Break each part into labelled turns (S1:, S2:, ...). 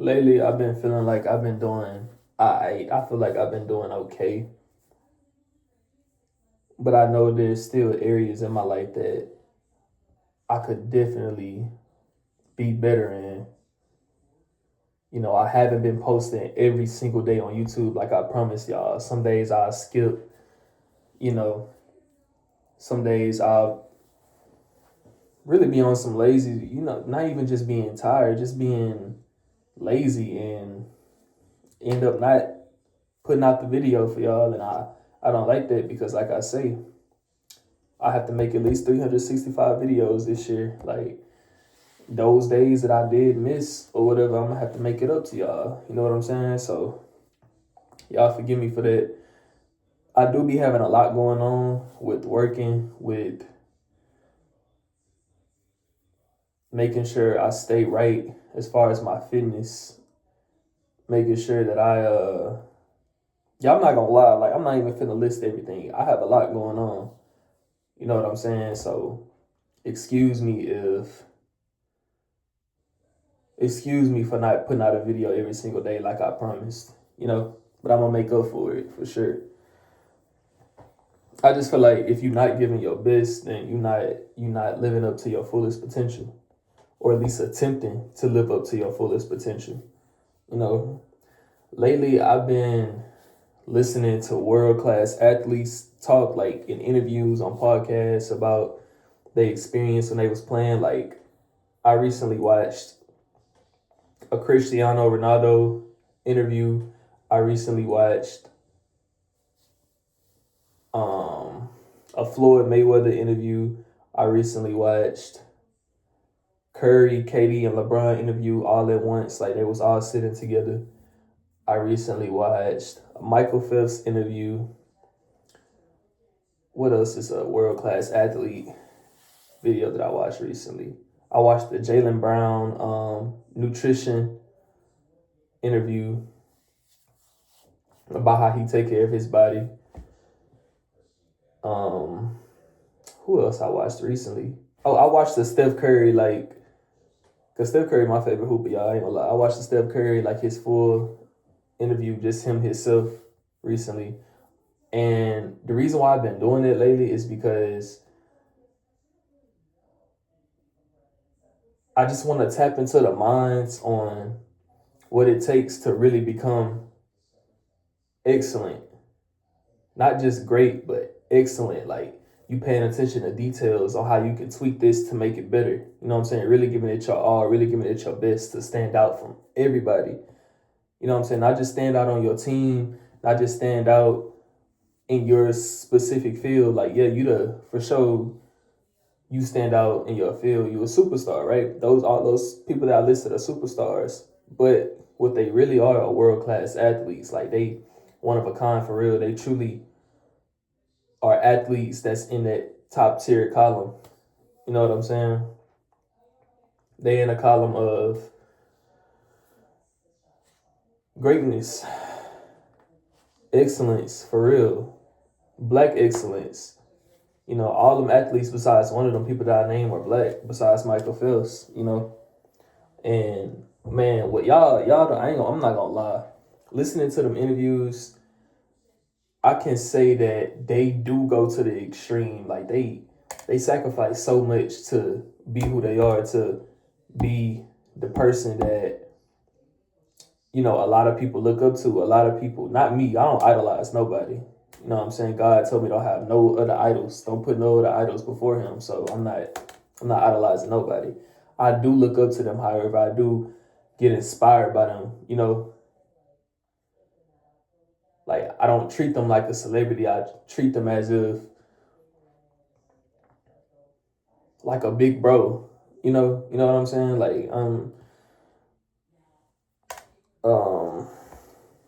S1: Lately, I've been feeling like I've been doing. I feel like I've been doing okay, but I know there's still areas in my life that I could definitely be better in. I haven't been posting every single day on YouTube like I promised y'all. Some days I skip. You know, some days I'll really be on some lazy. Not even just being tired, just being lazy and end up not putting out the video for y'all. And I don't like that because, like I say, I have to make at least 365 videos this year. Like those days that I did miss or whatever, I'm gonna have to make it up to y'all. You know what I'm saying? So y'all forgive me for that. I do be having a lot going on with working, with making sure I stay right as far as my fitness, making sure that yeah, I'm not gonna lie, like I'm not even finna list everything. I have a lot going on. You know what I'm saying? So excuse me if excuse me for not putting out a video every single day like I promised, but I'm gonna make up for it for sure. I just feel like if you're not giving your best, then you're not living up to your fullest potential, or at least attempting to live up to your fullest potential. You know, lately I've been listening to world class athletes talk like in interviews on podcasts about their experience when they was playing. Like I recently watched a Cristiano Ronaldo interview. I recently watched um, a Floyd Mayweather interview. I recently watched Curry, KD, and LeBron interview all at once. Like they was all sitting together. I recently watched a Michael Phelps interview. What else is a world class athlete video that I watched recently? I watched the Jaylen Brown nutrition interview about how he take care of his body. Um, who else I watched recently? Oh, I watched the Steph Curry cause Steph Curry my favorite hooper, y'all. I ain't gonna lie. I watched the Steph Curry his full interview, just him himself recently. And the reason why I've been doing it lately is because I just want to tap into the minds on what it takes to really become excellent. Not just great, but excellent. Like you paying attention to details on how you can tweak this to make it better. You know what I'm saying? Really giving it your all, really giving it your best to stand out from everybody. You know what I'm saying? Not just stand out on your team, not just stand out in your specific field. Like, yeah, for sure you stand out in your field. You a superstar, right? All those people that I listed are superstars. But what they really are world class athletes. Like they one of a kind for real. They truly are athletes that's in that top tier column. You know what I'm saying? They in a column of greatness, excellence for real, black excellence. All them athletes besides one of them people that I named are black, besides Michael Phelps, And man, what y'all don't, I'm not gonna lie. Listening to them interviews, I can say that they do go to the extreme. Like they sacrifice so much to be who they are, to be the person that a lot of people look up to. A lot of people, not me, I don't idolize nobody. You know what I'm saying? God told me don't have no other idols. Don't put no other idols before him. So I'm not idolizing nobody. I do look up to them, however, I do get inspired by them. Like I don't treat them like a celebrity. I treat them as if like a big bro. You know what I'm saying? Like um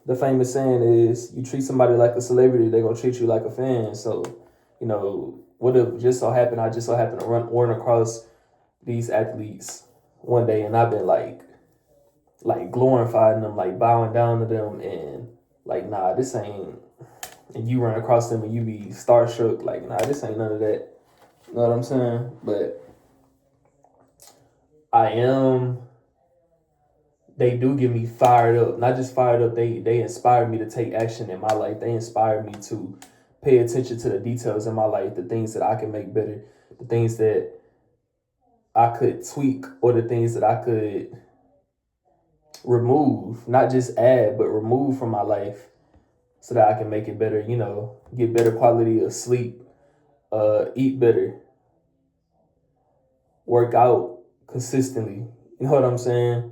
S1: the famous saying is you treat somebody like a celebrity, they're gonna treat you like a fan. So, what if just so happened I just so happened to run across these athletes one day and I've been like glorifying them, like bowing down to them and like nah, this ain't and you run across them and you be starstruck, like nah, this ain't none of that. You know what I'm saying? But I am they do get me fired up. Not just fired up, they inspire me to take action in my life. They inspire me to pay attention to the details in my life, the things that I can make better, the things that I could tweak, or the things that I could remove, not just add, but remove from my life so that I can make it better, get better quality of sleep, eat better, work out consistently. You know what I'm saying?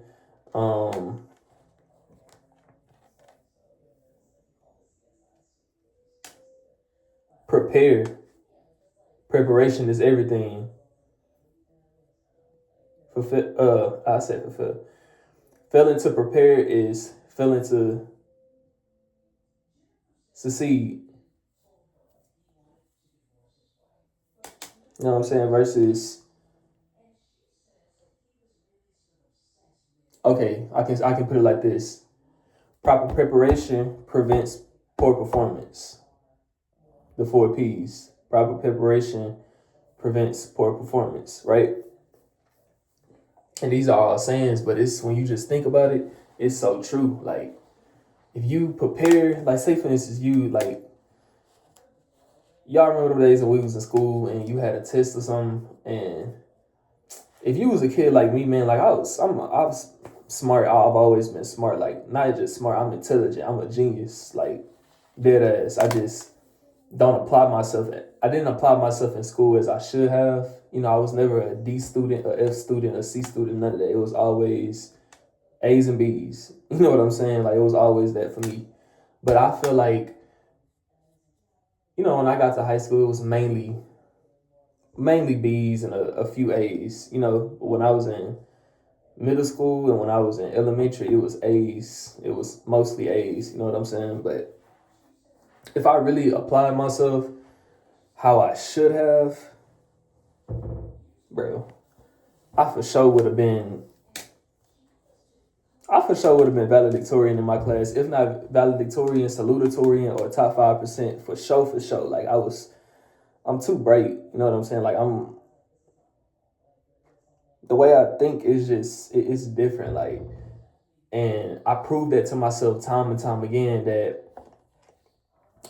S1: Um, prepare. Preparation is everything. I said fulfill. Failing to prepare is failing to succeed. You know what I'm saying? Versus, okay, I can put it like this: proper preparation prevents poor performance. The 4 P's. Proper preparation prevents poor performance, right? And these are all sayings, but it's when you just think about it, it's so true. Like, if you prepare, like, say for instance, y'all remember the days when we was in school and you had a test or something, and if you was a kid like me, man, like I was smart. I've always been smart. Like, not just smart, I'm intelligent. I'm a genius. Like, dead ass. I just don't apply myself. I didn't apply myself in school as I should have. I was never a D student, a F student, a C student, none of that. It was always A's and B's. You know what I'm saying? Like, it was always that for me. But I feel like, when I got to high school, it was mainly B's and a few A's. When I was in middle school and when I was in elementary, it was A's. It was mostly A's. You know what I'm saying? But if I really applied myself how I should have, bro, I for sure would have been valedictorian in my class, if not valedictorian, salutatorian, or top 5% for sure, for sure. Like, I'm too bright. You know what I'm saying? Like, the way I think is just, it's different. Like, and I proved that to myself time and time again that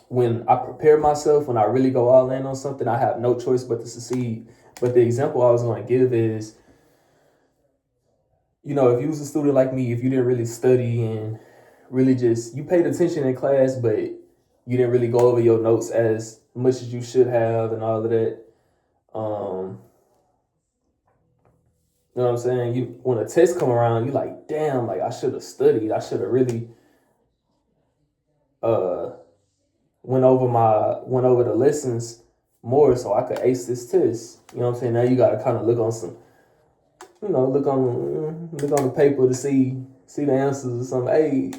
S1: when I prepare myself, when I really go all in on something, I have no choice but to succeed. But the example I was going to give is, if you was a student like me, if you didn't really study and really just, you paid attention in class, but you didn't really go over your notes as much as you should have and all of that. You know what I'm saying? When a test come around, you like, damn, like I should have studied. I should have really uh went over the lessons more so I could ace this test. You know what I'm saying? Now you gotta kind of look on some, look on the paper to see the answers or something. Hey,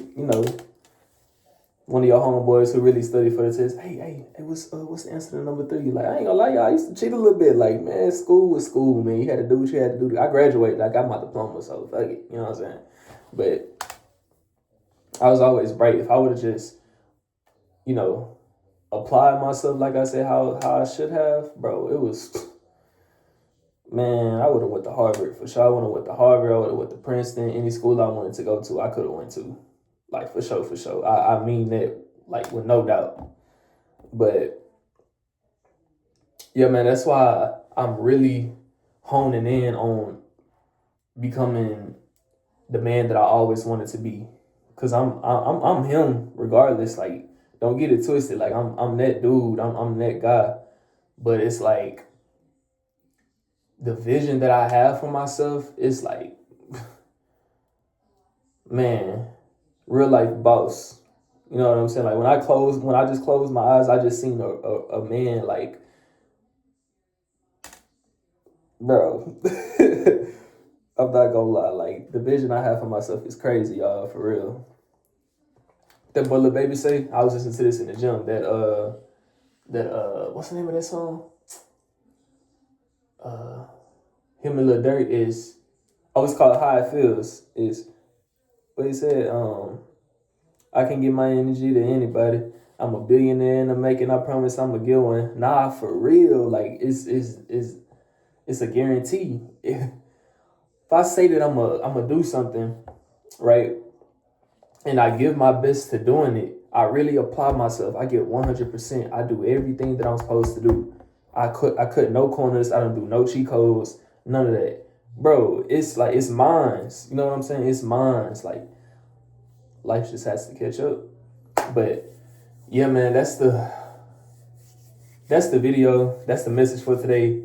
S1: one of your homeboys who really studied for the test. Hey, what's the answer to number 3? Like, I ain't gonna lie, y'all, I used to cheat a little bit. Like, man, school was school, man. You had to do what you had to do. I graduated. I got my diploma, so fuck it. You know what I'm saying? But I was always bright. If I would have just, applied myself, like I said, how I should have, bro, it was, man, I would have went to Harvard for sure. I would have went to Harvard. I would have went to Princeton. Any school I wanted to go to, I could have went to. Like, for sure, for sure. I mean that, like, with no doubt. But yeah, man, that's why I'm really honing in on becoming the man that I always wanted to be. Cause I'm him regardless. Like, don't get it twisted. Like, I'm that dude. I'm that guy. But it's like the vision that I have for myself is like, man, real life boss. You know what I'm saying? Like, when I just closed my eyes, I just seen a man, like, bro. I'm not gonna lie, like, the vision I have for myself is crazy, y'all, for real. That boy Lil Baby say, I was listening to this in the gym, what's the name of that song? Uh Him and Lil Durk is, it's called How It Feels, is what he said, I can give my energy to anybody. I'm a billionaire in the making, I promise I'm a good one. Nah, for real, like, it's a guarantee. If I say that I'm a do something, right? And I give my best to doing it. I really apply myself. I get 100%. I do everything that I'm supposed to do. I cut no corners. I don't do no cheat codes. None of that, bro. It's like it's mines. You know what I'm saying? It's mines. Like life just has to catch up. But yeah, man, that's the video. That's the message for today.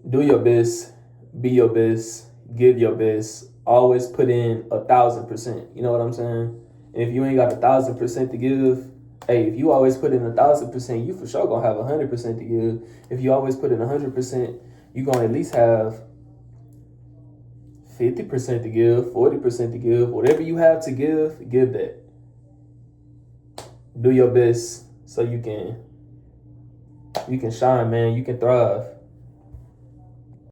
S1: Do your best. Be your best. Give your best. Always put in 1,000%. You know what I'm saying? And if you ain't got 1,000% to give, hey, if you always put in 1,000%, you for sure gonna have 100% to give. If you always put in 100%, you gonna at least have 50% to give, 40% to give. Whatever you have to give that. Do your best so you can shine, man. You can thrive.